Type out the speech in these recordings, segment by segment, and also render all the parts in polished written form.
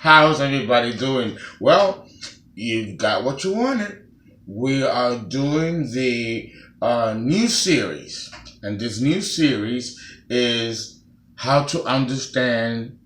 How's everybody doing? Well, you've got what you wanted. We are doing the new series, and this new series is how to understand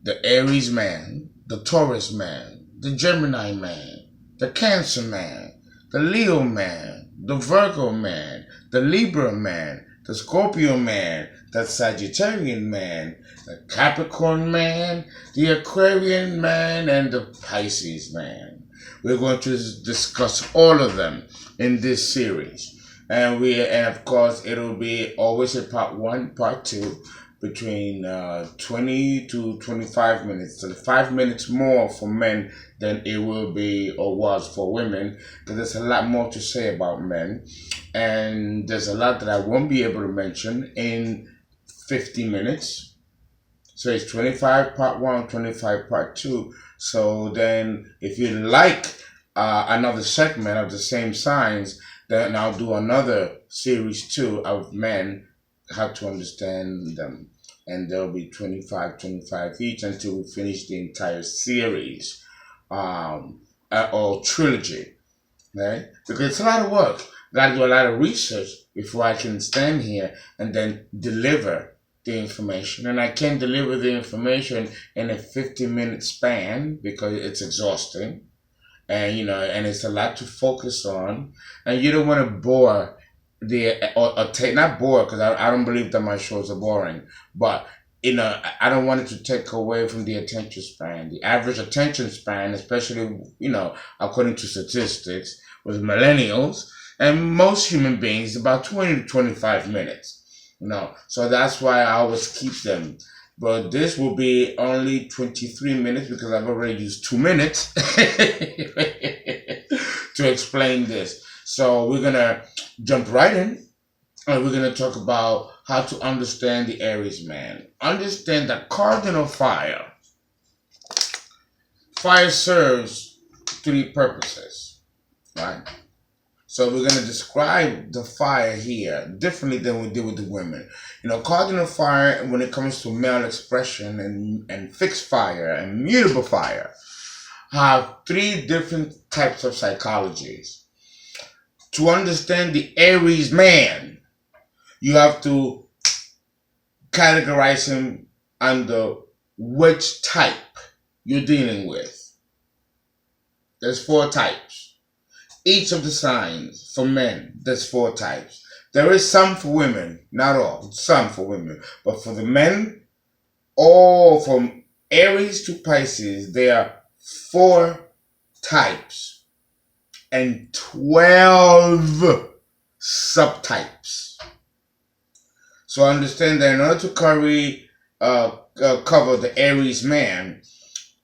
the Aries man, the Taurus man, the Gemini man, the Cancer man, the Leo man, the Virgo man, the Libra man, the Scorpio man, the Sagittarian man, the Capricorn man, the Aquarian man, and the Pisces man. We're going to discuss all of them in this series. And of course, it'll be always a part one, part two, between 20 to 25 minutes. So 5 minutes more for men than it will be or was for women, because there's a lot more to say about men. And there's a lot that I won't be able to mention in 50 minutes. So it's 25 part one, 25 part two. So then if you like another segment of the same signs, then I'll do another series two of men, how to understand them. And there'll be 25 each until we finish the entire series or trilogy, right? Because it's a lot of work. Got to do a lot of research before I can stand here and then deliver the information. And I can't deliver the information in a 50-minute span because it's exhausting. And, and it's a lot to focus on. And you don't want to bore not bore, because I don't believe that my shows are boring, but I don't want it to take away from the attention span. The average attention span, especially according to statistics, with millennials and most human beings, about 20 to 25 minutes. So that's why I always keep them. But this will be only 23 minutes because I've already used 2 minutes to explain this. So we're going to jump right in, and we're going to talk about how to understand the Aries man. Understand that cardinal fire. Fire serves 3 purposes, right? So we're going to describe the fire here differently than we did with the women. Cardinal fire, when it comes to male expression and fixed fire and mutable fire, have 3 different types of psychologies. To understand the Aries man, you have to categorize him under which type you're dealing with. There's 4 types. Each of the signs for men, there's 4 types. There is some for women, not all, some for women. But for the men, all from Aries to Pisces, there are 4 types and 12 subtypes. So understand that in order to cover the Aries man,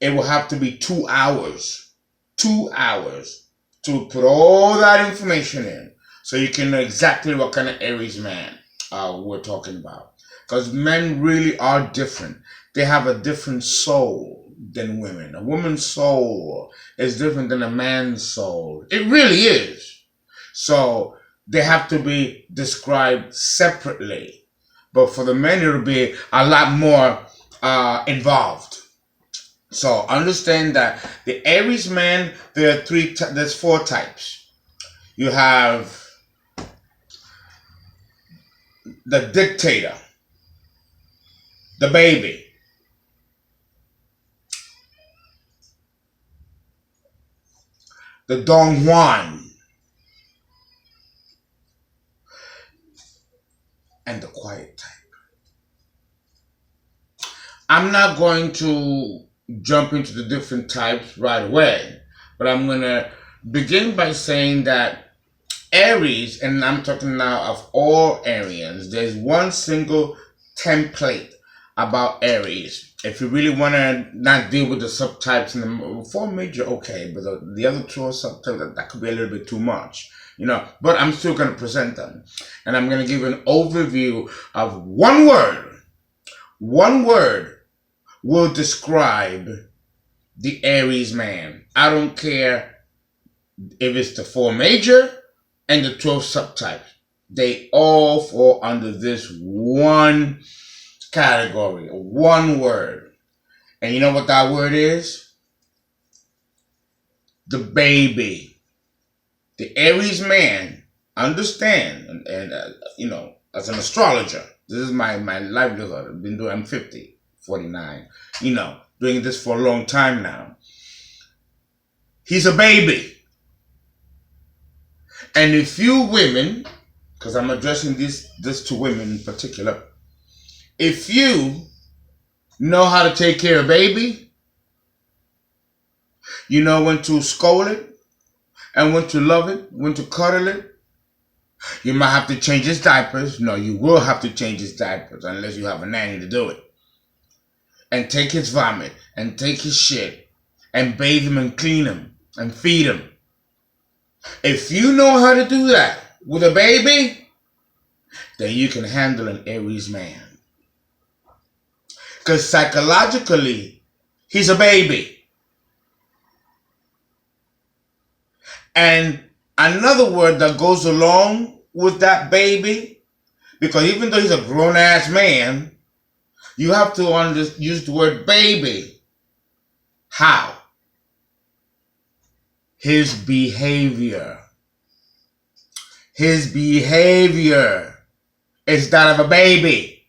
it will have to be 2 hours. 2 hours to put all that information in, so you can know exactly what kind of Aries man we're talking about. Because men really are different. They have a different soul than women. A woman's soul is different than a man's soul. It really is. So they have to be described separately. But for the men, it'll be a lot more involved. So understand that the Aries man, there's 4 types. You have the dictator, the baby, the Don Juan, and the quiet type. I'm not going to jump into the different types right away, but I'm going to begin by saying that Aries, and I'm talking now of all Arians, there's one single template about Aries. If you really want to not deal with the subtypes in the 4 major, okay, but the other 2 subtypes, that could be a little bit too much, but I'm still going to present them. And I'm going to give an overview of one word. One word will describe the Aries man. I don't care if it's the 4 major and the 12 subtypes. They all fall under this one category, one word. And you know what that word is? The baby. The Aries man, understand, and you know, as an astrologer, this is my livelihood. I'm 50, 49, you know, doing this for a long time now. He's a baby. And if you women, because I'm addressing this to women in particular, if you know how to take care of baby, you know when to scold it, and when to love it, when to cuddle it. You might have to change his diapers. No, you will have to change his diapers unless you have a nanny to do it. And take his vomit, and take his shit, and bathe him and clean him, and feed him. If you know how to do that with a baby, then you can handle an Aries man. Because psychologically, he's a baby. And another word that goes along with that baby, because even though he's a grown-ass man, you have to use the word baby. How? His behavior. His behavior is that of a baby.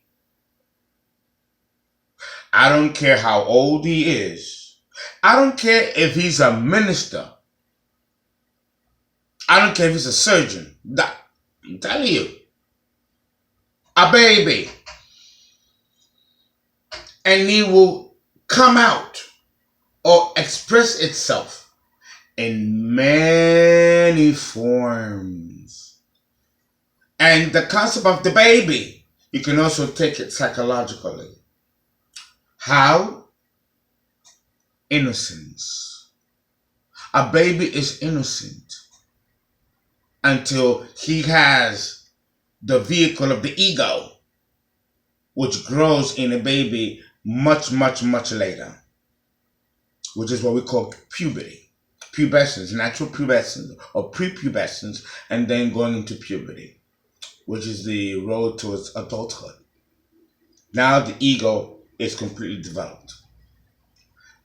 I don't care how old he is. I don't care if he's a minister. I don't care if he's a surgeon. I'm telling you. A baby. And he will come out or express itself in many forms. And the concept of the baby, you can also take it psychologically. How? Innocence. A baby is innocent until he has the vehicle of the ego, which grows in a baby much, much, much later, which is what we call puberty. Pubescence, natural pubescence or prepubescence, and then going into puberty, which is the road towards adulthood. Now the ego is completely developed.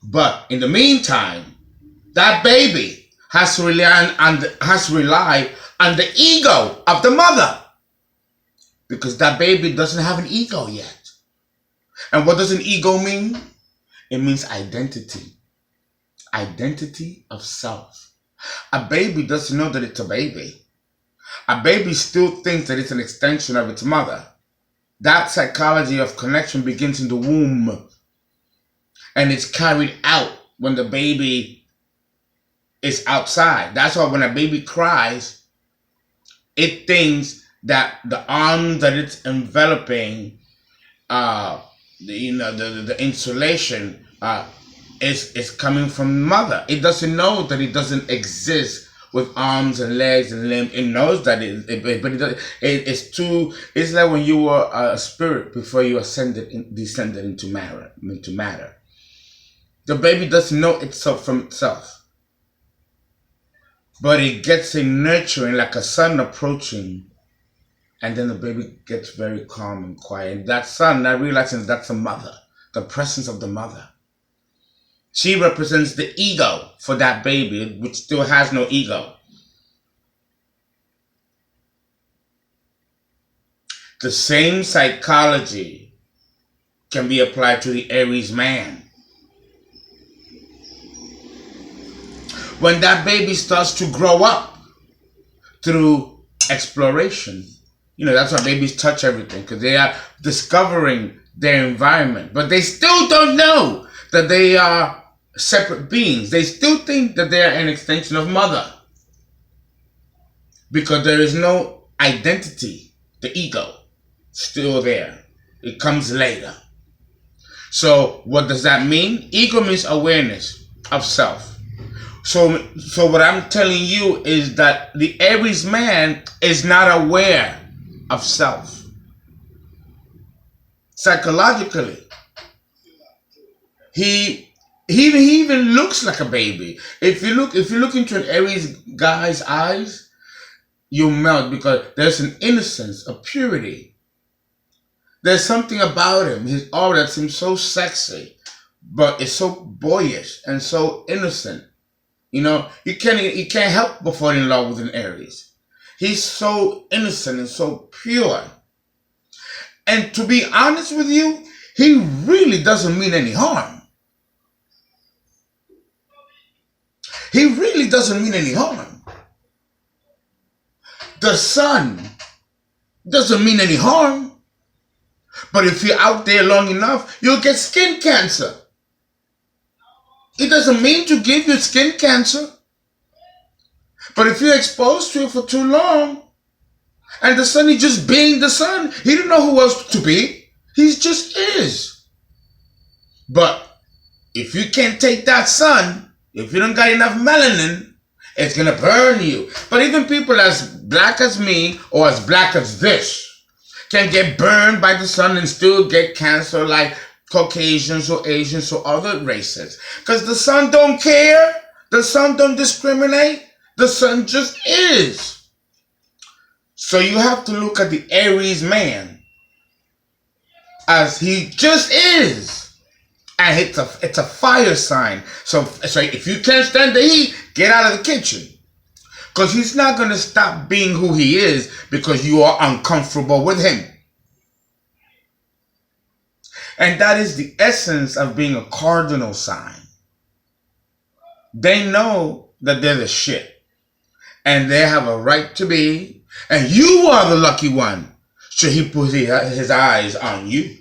But in the meantime, that baby has to rely on the ego of the mother, because that baby doesn't have an ego yet. And what does an ego mean? It means identity. Identity of self. A baby doesn't know that it's a baby. A baby still thinks that it's an extension of its mother. That psychology of connection begins in the womb, and it's carried out when the baby is outside. That's why when a baby cries, it thinks that the arm that it's enveloping, the insulation is coming from mother. It doesn't know that it doesn't exist with arms and legs and limbs. It knows that it's like when you were a spirit before you descended into matter. The baby doesn't know itself from itself, but it gets a nurturing like a sun approaching, and then the baby gets very calm and quiet. And that sun, that realizing that's a mother, the presence of the mother. She represents the ego for that baby, which still has no ego. The same psychology can be applied to the Aries man. When that baby starts to grow up through exploration, that's why babies touch everything, because they are discovering their environment, but they still don't know that they are separate beings. They still think that they are an extension of mother, because there is no identity. The ego still there. It comes later. So what does that mean? Ego means awareness of self. So what I'm telling you is that the Aries man is not aware of self. Psychologically, he even looks like a baby. If you look into an Aries guy's eyes, you'll melt, because there's an innocence, a purity There's something about him, his aura that seems so sexy, but it's so boyish and so innocent. You can't help but fall in love with an Aries. He's so innocent and so pure. And to be honest with you, he really doesn't mean any harm. He really doesn't mean any harm. The sun doesn't mean any harm. But if you're out there long enough, you'll get skin cancer. It doesn't mean to give you skin cancer. But if you're exposed to it for too long, and the sun is just being the sun, he don't know who else to be. He just is. But if you can't take that sun, if you don't got enough melanin, it's going to burn you. But even people as black as me or as black as this can get burned by the sun and still get cancer like Caucasians or Asians or other races. Because the sun don't care. The sun don't discriminate. The sun just is. So you have to look at the Aries man as he just is. And it's a fire sign. So if you can't stand the heat, get out of the kitchen. Because he's not going to stop being who he is because you are uncomfortable with him. And that is the essence of being a cardinal sign. They know that they're the shit. And they have a right to be. And you are the lucky one. So he put his eyes on you.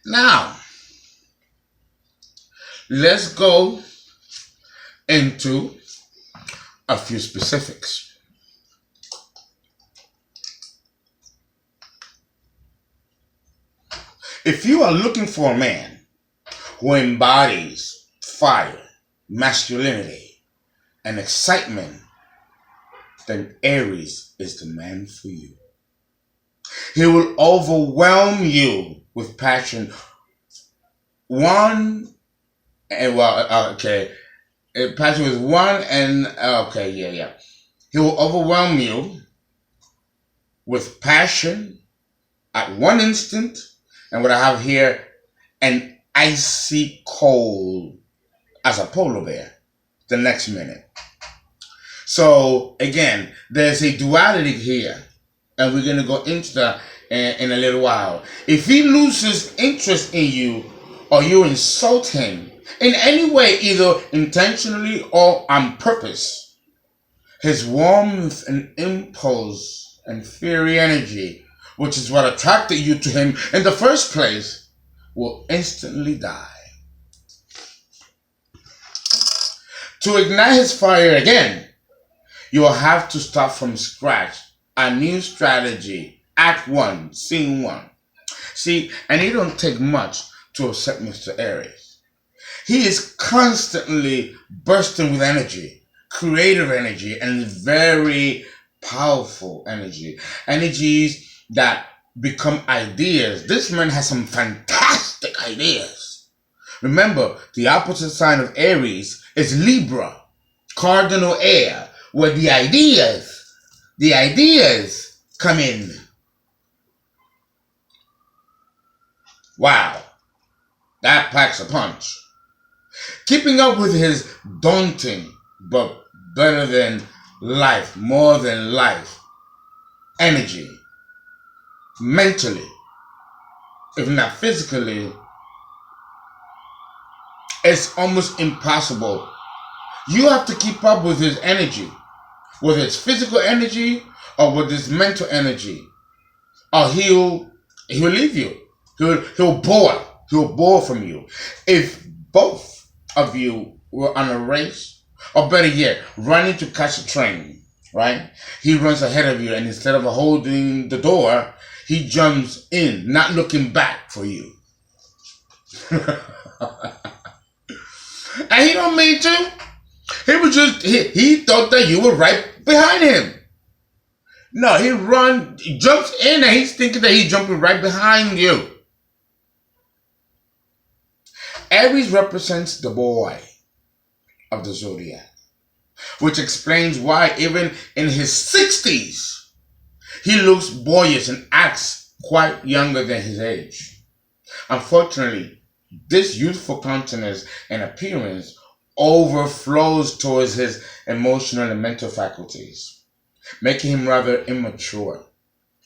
Now, let's go into a few specifics. If you are looking for a man who embodies fire, masculinity, and excitement, then Aries is the man for you. He will overwhelm you with passion. Passion is one and, He will overwhelm you with passion at one instant, and what I have here, an icy cold as a polar bear the next minute. So again, there's a duality here, and we're going to go into that in a little while. If he loses interest in you or you insult him in any way, either intentionally or on purpose, his warmth and impulse and fiery energy, which is what attracted you to him in the first place, will instantly die. To ignite his fire again, you will have to start from scratch. A new strategy. Act 1, Scene 1. See, and it don't take much to upset Mr. Aries. He is constantly bursting with energy, creative energy, and very powerful energy. Energies that become ideas. This man has some fantastic ideas. Remember, the opposite sign of Aries is Libra, cardinal air, where the ideas come in. Wow, that packs a punch. Keeping up with his daunting but better than life, more than life energy, mentally, if not physically, it's almost impossible. You have to keep up with his energy, whether it's physical energy or with his mental energy, or he'll leave you. He'll bore from you. If both of you were on a race, or better yet, running to catch a train, right? He runs ahead of you, and instead of holding the door, he jumps in, not looking back for you. And he don't mean to. He thought that you were right behind him. No, he jumps in, and he's thinking that he's jumping right behind you. Aries represents the boy of the zodiac. which explains why even in his 60s, he looks boyish and acts quite younger than his age. Unfortunately, this youthful countenance and appearance overflows towards his emotional and mental faculties, making him rather immature.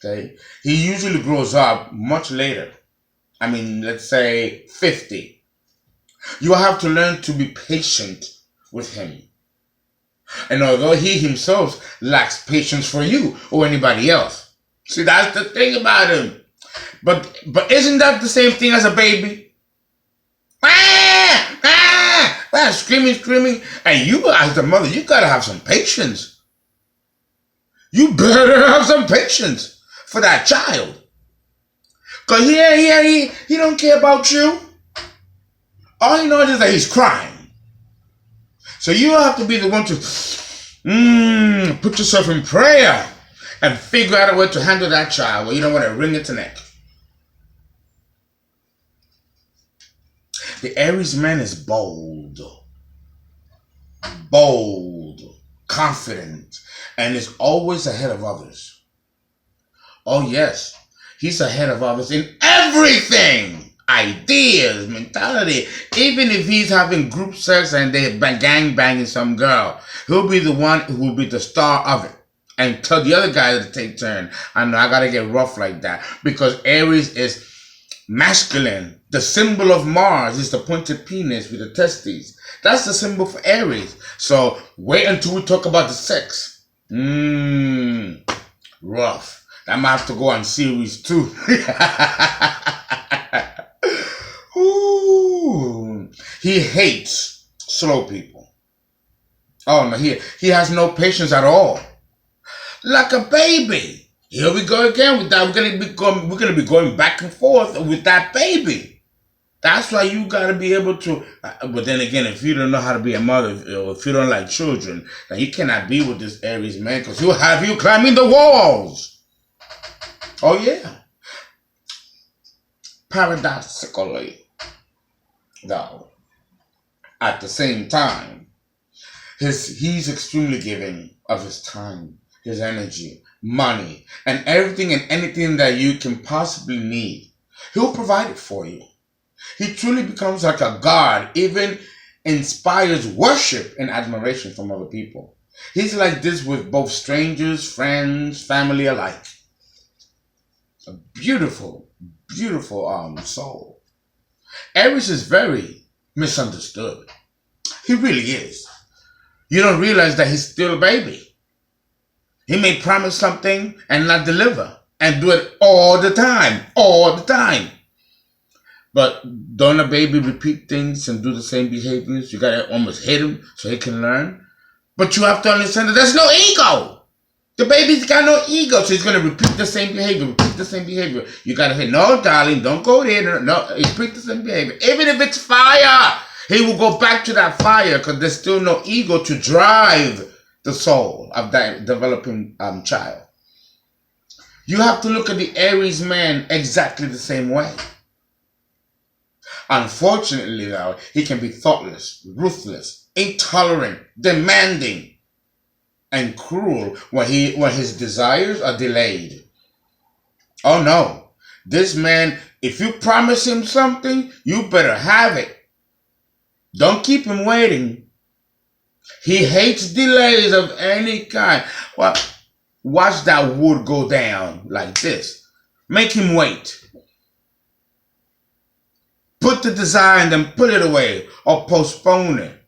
Okay? He usually grows up much later. I mean, let's say 50. You will have to learn to be patient with him. And although he himself lacks patience for you or anybody else. See, that's the thing about him. But isn't that the same thing as a baby? Screaming. And you, as the mother, you gotta have some patience. You better have some patience for that child. Because he don't care about you. All he knows is that he's crying. So you have to be the one to put yourself in prayer and figure out a way to handle that child where you don't want to wring its neck. The Aries man is bold, confident, and is always ahead of others. Oh yes, he's ahead of others in everything. Ideas, mentality. Even if he's having group sex and they're gang banging some girl, he'll be the one who will be the star of it and tell the other guy to take turn. I know I gotta get rough like that because Aries is masculine. The symbol of Mars is the pointed penis with the testes. That's the symbol for Aries. So wait until we talk about the sex. Rough. I might have to go on series 2. Ooh. He hates slow people. Oh no, he has no patience at all. Like a baby. Here we go again with that. We're gonna be going back and forth with that baby. That's why you gotta be able to. But then again, if you don't know how to be a mother, or if you don't like children, then you cannot be with this Aries man because he'll have you climbing the walls. Oh yeah. Paradoxically, though, at the same time, he's extremely giving of his time, his energy, money, and everything and anything that you can possibly need. He'll provide it for you. He truly becomes like a god, even inspires worship and admiration from other people. He's like this with both strangers, friends, family alike. A beautiful soul. Aries is very misunderstood. He really is. You don't realize that he's still a baby. He may promise something and not deliver and do it all the time. But don't a baby repeat things and do the same behaviors? You gotta almost hit him so he can learn. But you have to understand that there's no ego. The baby's got no ego, so he's going to repeat the same behavior. You got to say, no, darling, don't go there. No, repeat the same behavior. Even if it's fire, he will go back to that fire because there's still no ego to drive the soul of that developing child. You have to look at the Aries man exactly the same way. Unfortunately, though, he can be thoughtless, ruthless, intolerant, demanding, and cruel when his desires are delayed. Oh no, this man, if you promise him something, you better have it. Don't keep him waiting. He hates delays of any kind. Well, watch that wood go down like this. Make him wait. Put the desire and then put it away or postpone it.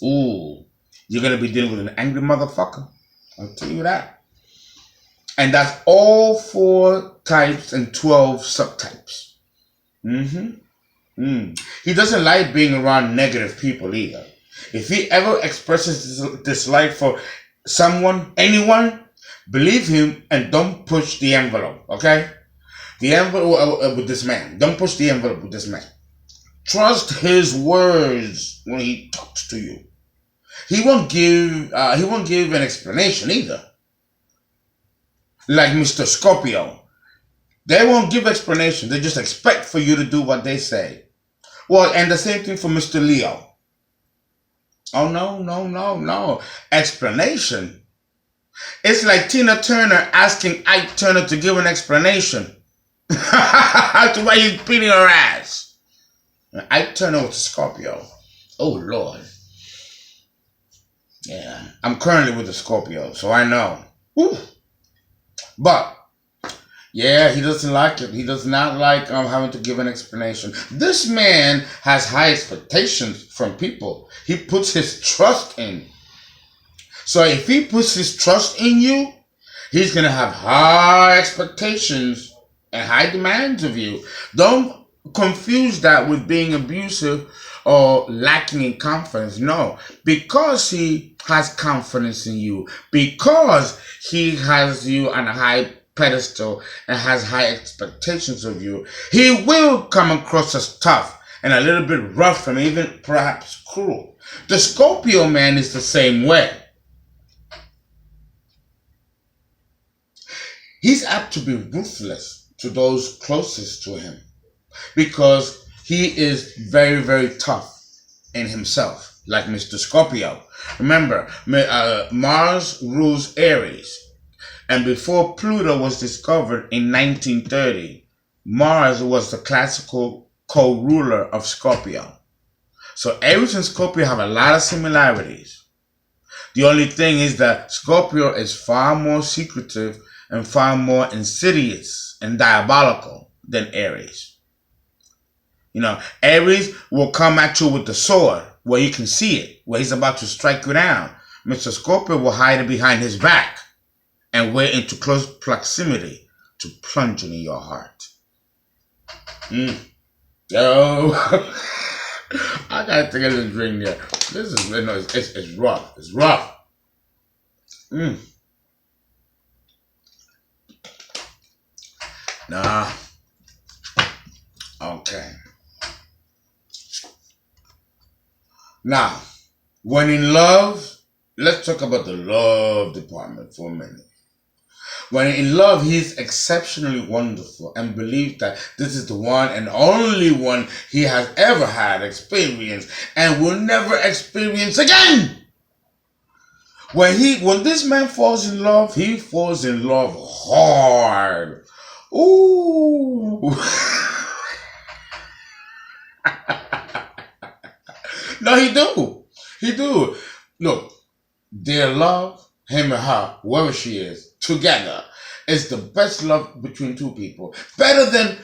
Ooh. You're going to be dealing with an angry motherfucker. I'll tell you that. And that's all 4 types and 12 subtypes. He doesn't like being around negative people either. If he ever expresses dislike for someone, anyone, believe him and don't push the envelope, okay? The envelope with this man. Don't push the envelope with this man. Trust his words when he talks to you. He won't give an explanation either. Like Mr. Scorpio. They won't give explanation. They just expect for you to do what they say. Well, and the same thing for Mr. Leo. Oh, no, no, no, no. Explanation. It's like Tina Turner asking Ike Turner to give an explanation as to why he's beating her ass. And Ike Turner was a Scorpio. Oh, Lord. Yeah. I'm currently with a Scorpio, so I know. Woo. But, yeah, he doesn't like it. He does not like having to give an explanation. This man has high expectations from people. He puts his trust in. So if he puts his trust in you, he's going to have high expectations and high demands of you. Don't confuse that with being abusive or lacking in confidence. No, because he has confidence in you, because he has you on a high pedestal and has high expectations of you, he will come across as tough and a little bit rough and even perhaps cruel. The Scorpio man is the same way. He's apt to be ruthless to those closest to him because he is very, very tough in himself, like Mr. Scorpio. Remember, Mars rules Aries. And before Pluto was discovered in 1930, Mars was the classical co-ruler of Scorpio. So Aries and Scorpio have a lot of similarities. The only thing is that Scorpio is far more secretive and far more insidious and diabolical than Aries. You know, Aries will come at you with the sword where you can see it, where he's about to strike you down. Mr. Scorpio will hide it behind his back and wait into close proximity to plunge into your heart. Yo, I gotta take a little drink there. This is, you know, it's rough. It's rough. Nah. Okay. Now, when in love, let's talk about the love department for a minute. When in love, he's exceptionally wonderful and believes that this is the one and only one he has ever had experience and will never experience again. When this man falls in love, he falls in love hard. Ooh. No, he do. He do. Look, their love, him and her, whoever she is, together, is the best love between two people. Better than,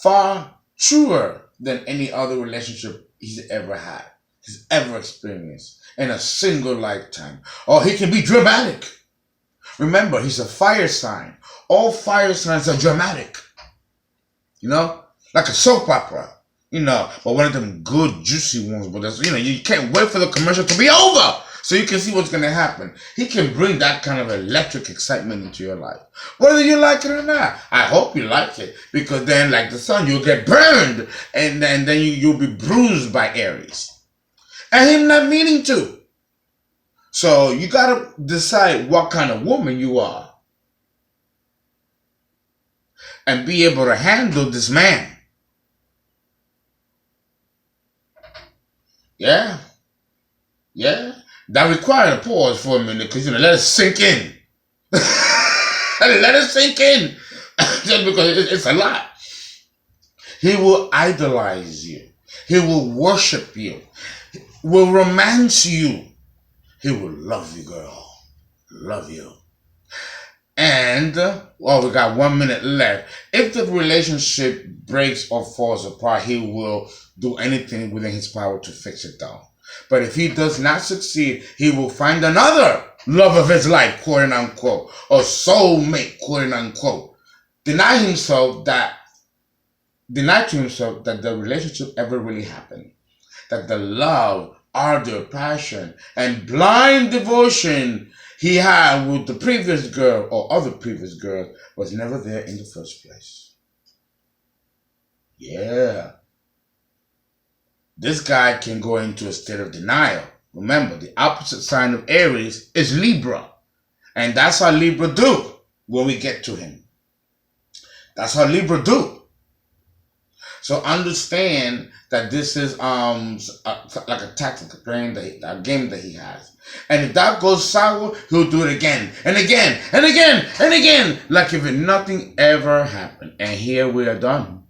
far truer than any other relationship he's ever had, he's ever experienced in a single lifetime. Or he can be dramatic. Remember, he's a fire sign. All fire signs are dramatic. You know? Like a soap opera. You know, but one of them good, juicy ones. But that's, you know, you can't wait for the commercial to be over so you can see what's going to happen. He can bring that kind of electric excitement into your life. Whether you like it or not. I hope you like it. Because then, like the sun, you'll get burned. And then you'll be bruised by Aries. And him not meaning to. So you got to decide what kind of woman you are. And be able to handle this man. Yeah. Yeah. That required a pause for a minute because, you know, let it sink in. Let it sink in. Just because it's a lot. He will idolize you. He will worship you. Will romance you. He will love you, girl. Love you. And, well, we got 1 minute left. If the relationship breaks or falls apart, he will do anything within his power to fix it down. But if he does not succeed, he will find another love of his life, quote unquote, or soulmate, quote unquote. Deny to himself that the relationship ever really happened. That the love, ardor, passion, and blind devotion he had with the previous girl or other previous girls was never there in the first place. Yeah. This guy can go into a state of denial. Remember, the opposite sign of Aries is Libra. And that's how Libra do when we get to him. That's how Libra do. So understand that this is like a tactical game that he has. And if that goes sour, he'll do it again and again and again and again, like if nothing ever happened. And here we are done.